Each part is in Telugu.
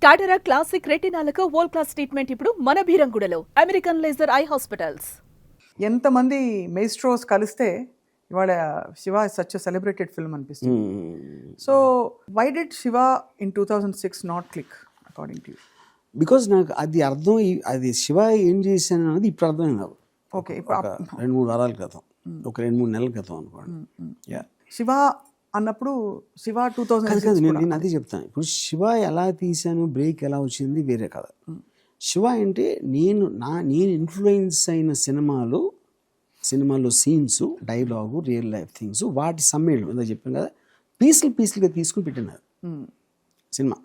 టాటరా క్లాసిక్ రెటినాలకు వరల్డ్ క్లాస్ ట్రీట్మెంట్ ఇప్పుడు మన భీరంగూడలో అమెరికన్ లేజర్ ఐ హాస్పిటల్స్. ఎంతమంది మెయిస్ట్రోస్ కలిస్తే ఇవాళ శివ సచ్ సెలబ్రేటెడ్ ఫిల్మ్ అనిపిస్తుంది. So why did Shiva in 2006 not click according to you? Because నాకు అది అర్థం అది శివ ఏం చేశాను అనేది ఇప్పుడు అర్థమైంది నాకు. ఓకే, ఒక 2-3 వారాల క్రితం, ఒక 2-3 నెలల క్రితం అనుకోండి. శివ అన్నప్పుడు శివ కాదు 2006 నేను అదే చెప్తాను. ఇప్పుడు శివ ఎలా తీశాను, బ్రేక్ ఎలా వచ్చింది వేరే కథ. శివ అంటే నేను ఇన్ఫ్లుయెన్స్ అయిన సినిమాలో scenes, dialogue, real life things, వాటి సమ్మేళనం ఇందా చెప్పాను కదా, పీసులుగా తీసుకుని పెట్టినారు సినిమా.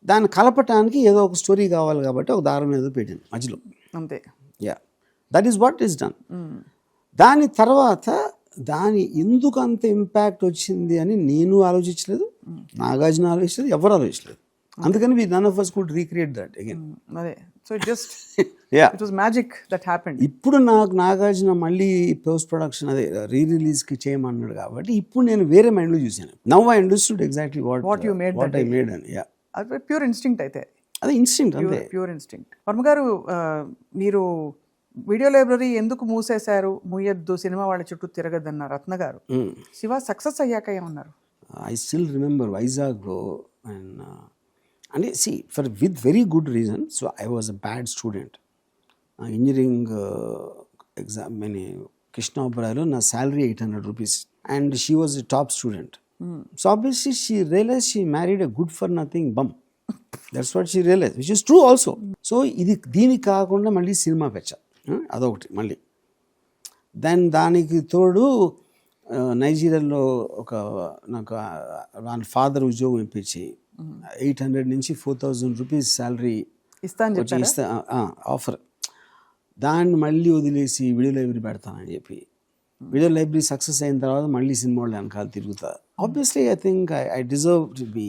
దాన్ని కలపటానికి ఏదో ఒక స్టోరీ కావాలి కాబట్టి ఒక దారం ఏదో పెట్టింది మధ్యలో, అంతే. That is what is done. దాని తర్వాత దాని ఎందుకు అంత ఇంపాక్ట్ వచ్చింది అని నేను ఆలోచించలేదు, నాగార్జున ఆలోచించలేదు, ఎవరు ఆలోచించలేదు. అందుకని none of us could recreate that again. అదే, so it was magic that happened. ఇప్పుడు నాకు నాగార్జున మళ్ళీ పోస్ట్ ప్రొడక్షన్ అదే రిలీజ్కి చేయమన్నాడు కాబట్టి ఇప్పుడు నేను వేరే మైండ్లో చూశాను. Now I understood exactly what I made అని. అది ప్యూర్ ఇన్స్టింక్ట్ అయితే, అదే ఇన్స్టింక్ట్, అంతే ప్యూర్ ఇన్స్టింక్ట్. వర్మ గారు, మీరు వీడియో లైబ్రరీ ఎందుకు మూసేశారు, మూయొద్దు, సినిమా వాళ్ళ చుట్టూ తిరగద్దన్నారు రత్న గారు. శివ సక్సెస్ అయ్యాక ఏమన్నారు? ఐ స్టిల్ రిమెంబర్ వైజాగ్లో అండ్ అంటే with very good reason. So I was a bad student. Engineering exam కృష్ణాపురాలో నా salary 800 rupees and she was a top student. So obviously she realise she married a good for nothing bum. That's what she realise, which is true also. So దీనికి కాకుండా మళ్ళీ సినిమా పెచ్చ, అదొకటి మళ్ళీ. దానికి తోడు నైజీరియాలో నాకు వాళ్ళ ఫాదర్ ఉద్యోగం ఇప్పించి 800 నుంచి 4000 రూపీస్ శాలరీ ఇస్తా ఆఫర్. దాన్ని మళ్ళీ వదిలేసి వీడియో లైబ్రరీ పెడతానని చెప్పి వీడియో లైబ్రరీ సక్సెస్ అయిన తర్వాత మళ్ళీ సినిమా వాళ్ళు వెనకాల తిరుగుతా. Obviously I think I deserve to be.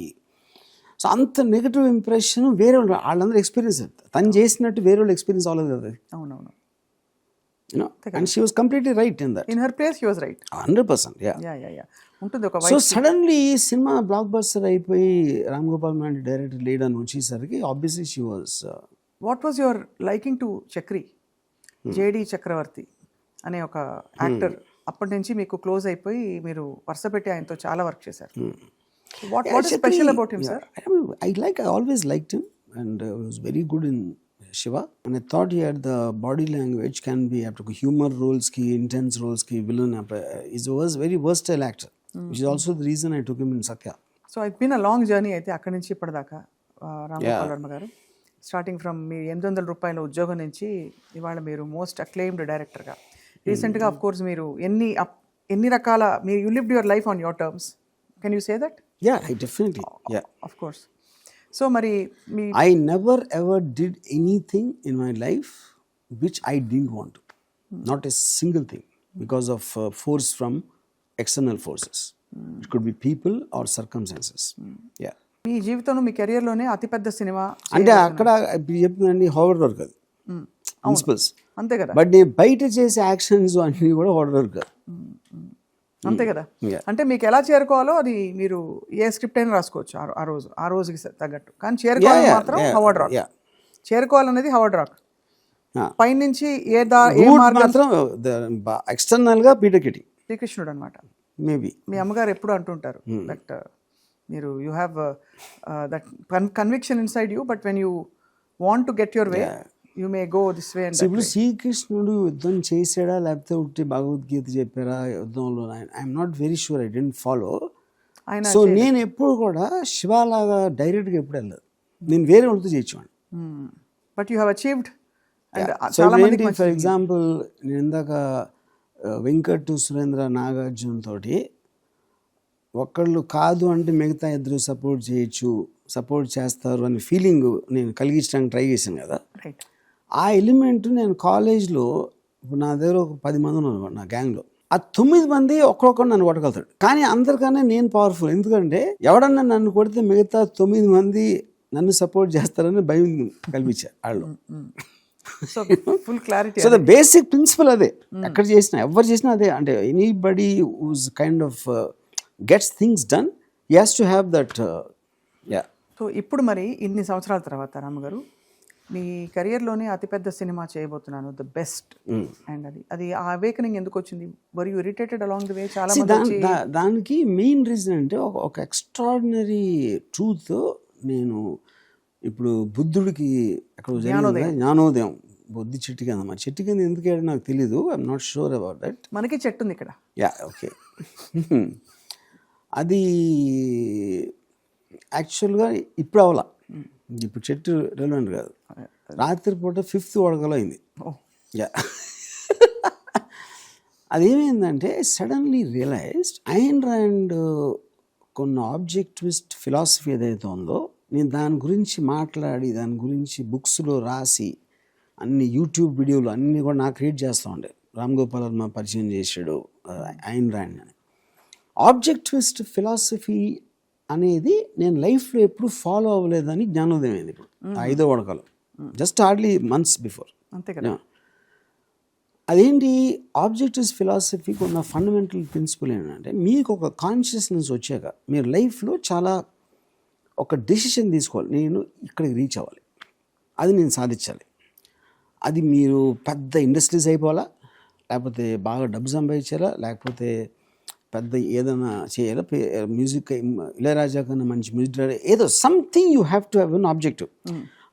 So అంత నెగటివ్ ఇంప్రెషన్ వేరే వాళ్ళందరూ ఎక్స్పీరియన్స్, తను చేసినట్టు వేరే వాళ్ళు ఎక్స్పీరియన్స్ అవ్వలేదు కదా. అవునవును. And she was completely right in that. In her place she was right. 100%, yeah. ఉంటుంది ఒక. So suddenly cinema blockbuster అయిపోయి రామ్ గోపాల్ లాంటి డైరెక్టర్ లీడ్ అని వచ్చేసరికి obviously she was. What was your liking to Chakri? JD Chakravarthi అనే ఒక యాక్టర్ అప్పటి నుంచి మీకు క్లోజ్ అయిపోయి మీరు వరుస పెట్టి ఆయనతో చాలా వర్క్ చేశారు. What is special about him, sir? I always liked him and he was very good in Shiva, and I thought he had the body language can be after humor roles ki, intense roles ki, villain. He was very versatile actor, which is also the reason I took him in Satya. So it's been a long journey అయితే అక్కడి నుంచి ఇప్పటిదాకా రామ్ గోపాల్ వర్మ గారు. స్టార్టింగ్ ఫ్రమ్ మీ 800 రూపాయల ఉద్యోగం నుంచి ఇవాళ మీరు మోస్ట్ అక్లెయిమ్డ్ డైరెక్టర్గా. రీసెంట్గా ఆఫ్ కోర్స్ మీరు ఎన్ని రకాల you lived your life on your terms. Can you say that? Yeah, I definitely. Yeah, of course. So మరి I never ever did anything in my life which I didn't want to. Not a single thing because of force from external forces. It could be people or circumstances. Yeah. మీ జీవితంలో మీ కెరియర్లోనే అతిపెద్ద సినిమా అంటే అక్కడ చెప్తుందండి హార్డ్ వర్క్, అది ప్రిన్సిపల్స్ అంతే కదా. బట్ నేను బయట చేసే యాక్షన్స్ అన్నీ కూడా హార్డ్ వర్క్ కాదు, అంతే కదా. అంటే మీకు ఎలా చేరుకోవాలో అది మీరు ఏ స్క్రిప్ట్ అయినా రాసుకోవచ్చు ఆ రోజుకి తగ్గట్టు, కానీ చేరుకోవాలి మాత్రం హవర్డ్ రాక్. చేరుకోవాలనేది హవర్డ్ రాక్. పైనుంచి మాత్రం ఎక్స్టర్నల్ గా పీటకిటి శ్రీకృష్ణుడు అనమాట. మేబీ మీ అమ్మగారు ఎప్పుడు అంటుంటారు దట్ మీరు you have that conviction inside you, but when you want to get your way you may go this way. ఇప్పుడు శ్రీకృష్ణుడు యుద్ధం చేసాడా లేకపోతే ఒకటి భగవద్గీత చెప్పారా యుద్ధంలో? I'm not very sure, I don't follow. So నేను ఎప్పుడు కూడా శివలాగా డైరెక్ట్గా ఎప్పుడు వెళ్ళదు, నేను వేరే వాళ్ళతో చేయించేవాడిని. But you have achieved. For example నేను ఇందాక వెంకట్, సురేంద్ర, నాగార్జున తోటి ఒకళ్ళు కాదు అంటే మిగతా ఇద్దరు సపోర్ట్ చేస్తారు అనే ఫీలింగ్ నేను కలిగించడానికి ట్రై చేశాను కదా. ఆ ఎలిమెంట్ నేను కాలేజ్లో నా దగ్గర ఒక 10 మంది ఉన్నారు నా గ్యాంగ్లో. ఆ 9 మంది ఒక్కొక్కరు నన్ను కొట్టగలుగుతాడు, కానీ అందరికన్నా నేను పవర్ఫుల్. ఎందుకంటే ఎవడన్నా నన్ను కొడితే మిగతా 9 మంది నన్ను సపోర్ట్ చేస్తారని భయం కల్పించారు వాళ్ళు. Full clarity. So the basic principle అదే, ఎక్కడ చేసినా ఎవరు చేసినా అదే. అంటే anybody who's kind of gets things done, he has to have that. So ఇప్పుడు మరి ఇన్ని సంవత్సరాల తర్వాత రామగారు మీ కెరియర్లోనే అతిపెద్ద సినిమా చేయబోతున్నాను, ద బెస్ట్, అండ్ అది ఆ అవేకనింగ్ ఎందుకు వచ్చింది? Were you irritated along the way? చాలా మంది వచ్చి దానికి మెయిన్ రీజన్ అంటే ఒక ఎక్స్ట్రాడినరీ ట్రూత్. నేను ఇప్పుడు బుద్ధుడికి ఎక్కడ జ్ఞానోదయం బుద్ధి చెట్టు కింద, మా చెట్టు కింద ఎందుకు వేయడం నాకు తెలీదు, I'm not sure about that. మనకి చెట్టు ఉంది ఇక్కడ. Yeah, okay. అది యాక్చువల్గా ఇప్పుడు అవలా, ఇప్పుడు చెట్టు రెలవెంట్ కాదు. రాత్రిపూట 5th వడగలో అయింది. యా, అదేమైందంటే సడన్లీ రియలైజ్డ్ ఐన్ ర్యాండ్ కొన్ని ఆబ్జెక్టివిస్ట్ ఫిలాసఫీ ఏదైతే ఉందో, నేను దాని గురించి మాట్లాడి దాని గురించి బుక్స్లో రాసి అన్ని యూట్యూబ్ వీడియోలు అన్నీ కూడా నాకు క్రియేట్ చేస్తూ ఉండే. రామ్ గోపాల్ వర్మ పరిచయం చేశాడు ఐన్ ర్యాండ్ అని. ఆబ్జెక్టివిస్ట్ ఫిలాసఫీ అనేది నేను లైఫ్లో ఎప్పుడు ఫాలో అవ్వలేదని జ్ఞానోదయం అయింది ఇప్పుడు 5వ వడకలో, జస్ట్ హార్డ్లీ మంత్స్ బిఫోర్. అంతే కదా. అదేంటి, ఆబ్జెక్టివ్స్ ఫిలాసఫీకి ఉన్న ఫండమెంటల్ ప్రిన్సిపల్ ఏంటంటే, మీకు ఒక కాన్షియస్నెస్ వచ్చాక మీరు లైఫ్లో చాలా ఒక డెసిషన్ తీసుకోవాలి. నేను ఇక్కడికి రీచ్ అవ్వాలి, అది నేను సాధించాలి. అది మీరు పెద్ద ఇండస్ట్రీస్ అయిపోవాలా, లేకపోతే బాగా డబ్బు సంపాదించాలా, లేకపోతే పెద్ద ఏదైనా చేయాలా, మ్యూజిక్ ఇళయరాజా కన్నా మంచి మ్యూజిక్ డైరెక్టర్, ఏదో something you have to have an objective.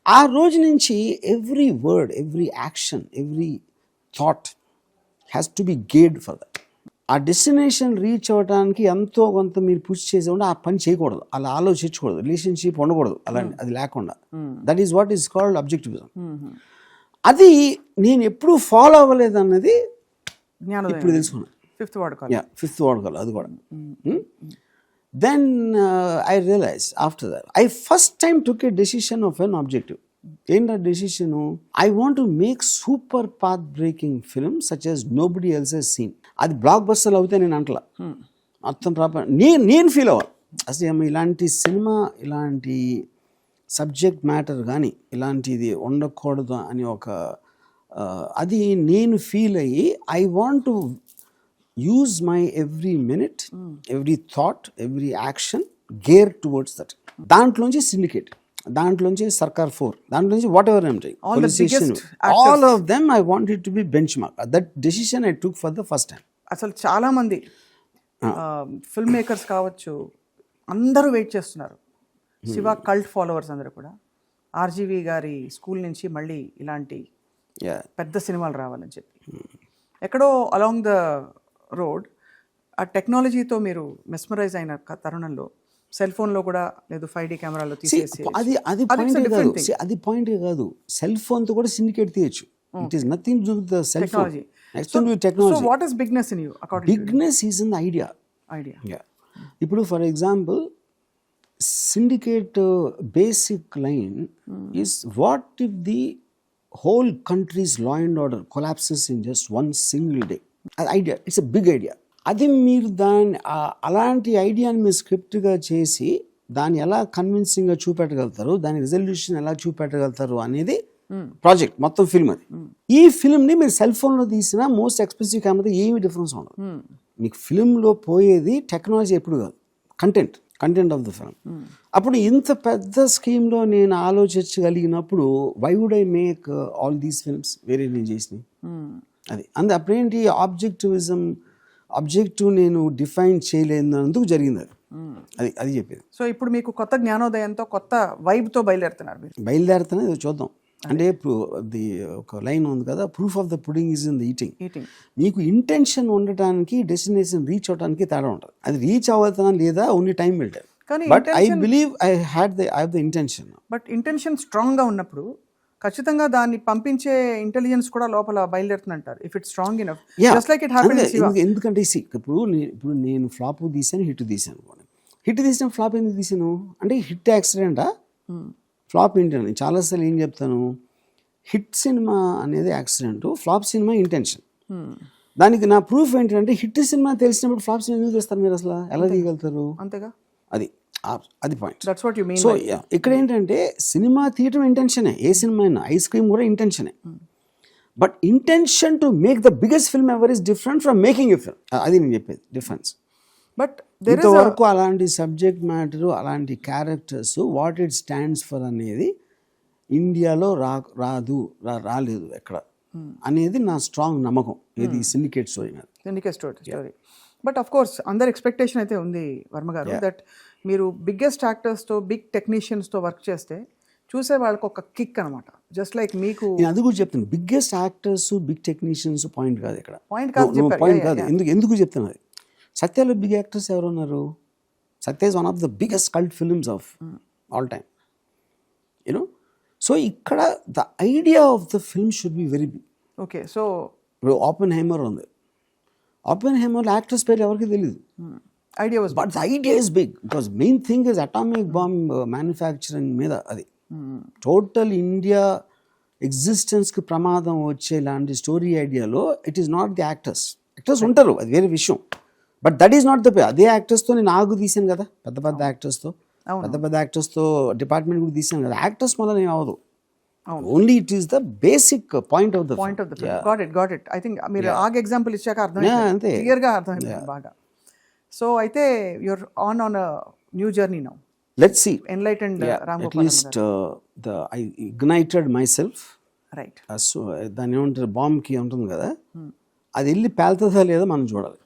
ఆ రోజు నుంచి every word, every action, every thought has to be గేడ్ ఫర్ దట్. ఆ డెస్టినేషన్ రీచ్ అవ్వడానికి ఎంతో కొంత మీరు పుష్ చేసేవాడు ఆ పని చేయకూడదు, అలా ఆలోచించకూడదు, రిలేషన్షిప్ ఉండకూడదు, అలాంటి అది లేకుండా. That is what is called objectivism. అది నేను ఎప్పుడు ఫాలో అవ్వలేదు అన్నది ఇప్పుడు తెలుసుకున్నాను. 5th వాడకాలు అది కూడా. Then I realise after that I first time took a decision of an objective. ఏంటా decision? I want to make super path breaking film such as nobody else has seen. అది బ్లాక్ బస్టర్లు అవుతాయి నేను అంటలా, మొత్తం ప్రాపర్ నేను ఫీల్ అవ్వాలి. అసలు ఇలాంటి సినిమా, ఇలాంటి సబ్జెక్ట్ మ్యాటర్ కానీ ఇలాంటిది ఉండకూడదు అని ఒక అది నేను ఫీల్ అయ్యి, I want to use my every minute, every thought, every action gear towards that. దాంట్లోంచి సిండికేట్, దాంట్లోంచి సర్కార్ 4, దాంట్లోంచి what ever I'm doing, all of them I want it to be bench mark. That decision I took for the first time. అసలు చాలామంది ఫిల్మ్ మేకర్స్ కావచ్చు, అందరూ వెయిట్ చేస్తున్నారు. శివ కల్ట్ ఫాలోవర్స్ అందరూ కూడా ఆర్జీవి గారి స్కూల్ నుంచి మళ్ళీ ఇలాంటి పెద్ద సినిమాలు రావాలని చెప్పి. ఎక్కడో అలాంగ్ ద రోడ్ ఆ టెక్నాలజీతో మీరు మెస్మరైజ్ అయిన తరుణంలో సెల్ ఫోన్లో కూడా లేదు 5D కెమెరాలో తీసేసి అది పాయింట్ కాదు. సెల్ ఫోన్తో కూడా సిండికేట్ తీయచ్చు. It is nothing to the cell phone, nothing to technology. So what is bigness in you according? Bigness is in the idea. ఇప్పుడు for example, syndicate basic line is what if the whole country's law and order collapses in just one single day. Idea, it's a big idea. అది మీరు దాన్ని అలాంటి ఐడియాని మీరు స్క్రిప్ట్గా చేసి దాన్ని ఎలా కన్విన్సింగ్గా చూపెట్టగలుగుతారు, దాని రిజల్యూషన్ ఎలా చూపెట్టగలుగుతారు అనేది ప్రాజెక్ట్, మొత్తం ఫిల్మ్ అది. ఈ ఫిల్మ్ని మీరు సెల్ ఫోన్లో తీసిన మోస్ట్ ఎక్స్పెన్సివ్ కెమెరా ఏమీ డిఫరెన్స్ ఉండదు. మీకు ఫిల్మ్లో పోయేది టెక్నాలజీ ఎప్పుడు కాదు, కంటెంట్ ఆఫ్ ద ఫిల్మ్. అప్పుడు ఇంత పెద్ద స్కీమ్లో నేను ఆలోచించగలిగినప్పుడు why would I make all these films వేరే నేను చేసినవి. అది అప్పుడేంటి, ఆబ్జెక్టివ్ నేను డిఫైన్ చేయలేనందుకు జరిగింది అది చెప్పేది. సో ఇప్పుడు మీకు కొత్త జ్ఞానోదయంతో, కొత్త వైబ్తో బయలుదేరుతున్నది చూద్దాం. అంటే ఇప్పుడు అది ఒక లైన్ ఉంది కదా, proof of the pudding is in the eating. మీకు ఇంటెన్షన్ ఉండటానికి డెస్టినేషన్ రీచ్ అవడానికి తేడా ఉంటుంది. అది రీచ్ అవుతున్నా లేదా ఓన్లీ టైం వెళ్తారు. But I believe I have the intention. But intention స్ట్రాంగ్గా ఉన్నప్పుడు ఖచ్చితంగా దాన్ని పంపించే ఇంటెలిజెన్స్ కూడా లోపల బయలుదేరుతుందంటారు. If it strong enough, just like it happened in Shiva. ఎందుకంటే ఇప్పుడు నేను ఫ్లాప్ తీసాను, హిట్ తీసాను. హిట్ తీసిన ఫ్లాప్ ఎందుకు తీసాను అంటే, హిట్ యాక్సిడెంటా ఫ్లాప్ ఏంటని చాలాసార్లు ఏం చెప్తాను, హిట్ సినిమా అనేది యాక్సిడెంట్, ఫ్లాప్ సినిమా ఇంటెన్షన్. దానికి నా ప్రూఫ్ ఏంటంటే, హిట్ సినిమా తెలిసినప్పుడు ఫ్లాప్ సినిమా ఎందుకు తీస్తారు మీరు, అసలు ఎలా తీయగలుగుతారు? అంతేగా, అది point. That's what you mean. So ఇక్కడ ఏంటంటే, సినిమా తీయటం ఇంటెన్షనే, ఏ సినిమా అయినా, ఐస్ క్రీమ్ కూడా ఇంటెన్షనే. But intention to make the biggest film ever is different from making a film. అది నేను చెప్పేది డిఫరెన్స్. బట్ దెర్ ఇస్ ఇంతవరకు అలాంటి సబ్జెక్ట్ మ్యాటర్ అలాంటి characters what it stands for అనేది ఇండియాలో రాలేదు ఎక్కడ అనేది నా స్ట్రాంగ్ నమ్మకం ఇది సిండికేట్ స్టోరీ మీద. Syndicate story. But of course అందరి ఎక్స్పెక్టేషన్ అయితే ఉంది వర్మ గారు దట్ మీరు బిగ్గెస్ట్ యాక్టర్స్తో బిగ్ టెక్నీషియన్స్తో వర్క్ చేస్తే చూసే వాళ్ళకి ఒక కిక్ అనమాట. జస్ట్ లైక్ మీకు నేను అది కూడా చెప్తాను, biggest actors big technicians point కాదు ఇక్కడ, పాయింట్ కాదు చెప్పారు. పాయింట్ కాదు. ఎందుకు చెప్తాను అది, సత్యలో బిగ్ యాక్టర్స్ ఎవరు ఉన్నారు? Satya is one of the biggest cult films of all time, you. Know ఇక్కడ the idea of the film should be very big. Okay, so ఇప్పుడు ఓపెన్ హైమర్ ఉంది, ఓపెన్ హైమర్లో యాక్టర్స్ పేరు ఎవరికి తెలియదు, idea was but the idea is big because main thing is atomic bomb manufacturing మీద. అది టోటల్ ఇండియా ఎగ్జిస్టెన్స్కి ప్రమాదం వచ్చే లాంటి స్టోరీ ఐడియాలో it is not the actors. Actors ఉంటారు, అది వేరే విషయం, but that is not the pay. అదే యాక్టర్స్తో నేను ఆగు తీసాను కదా, పెద్ద యాక్టర్స్తో, పెద్ద యాక్టర్స్తో డిపార్ట్మెంట్ కూడా తీసాను కదా. యాక్టర్స్ వల్ల ఏం అవ్వదు, only it is the basic point of the film. Got it. I think మీరు ఆగ్ ఎగ్జాంపుల్ ఇచ్చాక అంతే క్లియర్గా అర్థమైంది బాగా. సో అయితే you're on new journey now. Let's see. Enlightened Ram At Gopal least I ignited myself. Right. దాన్ని ఏమంటారు, బాంబ్కి ఉంటుంది కదా, అది వెళ్ళి పేలుతుందా లేదా మనం చూడాలి.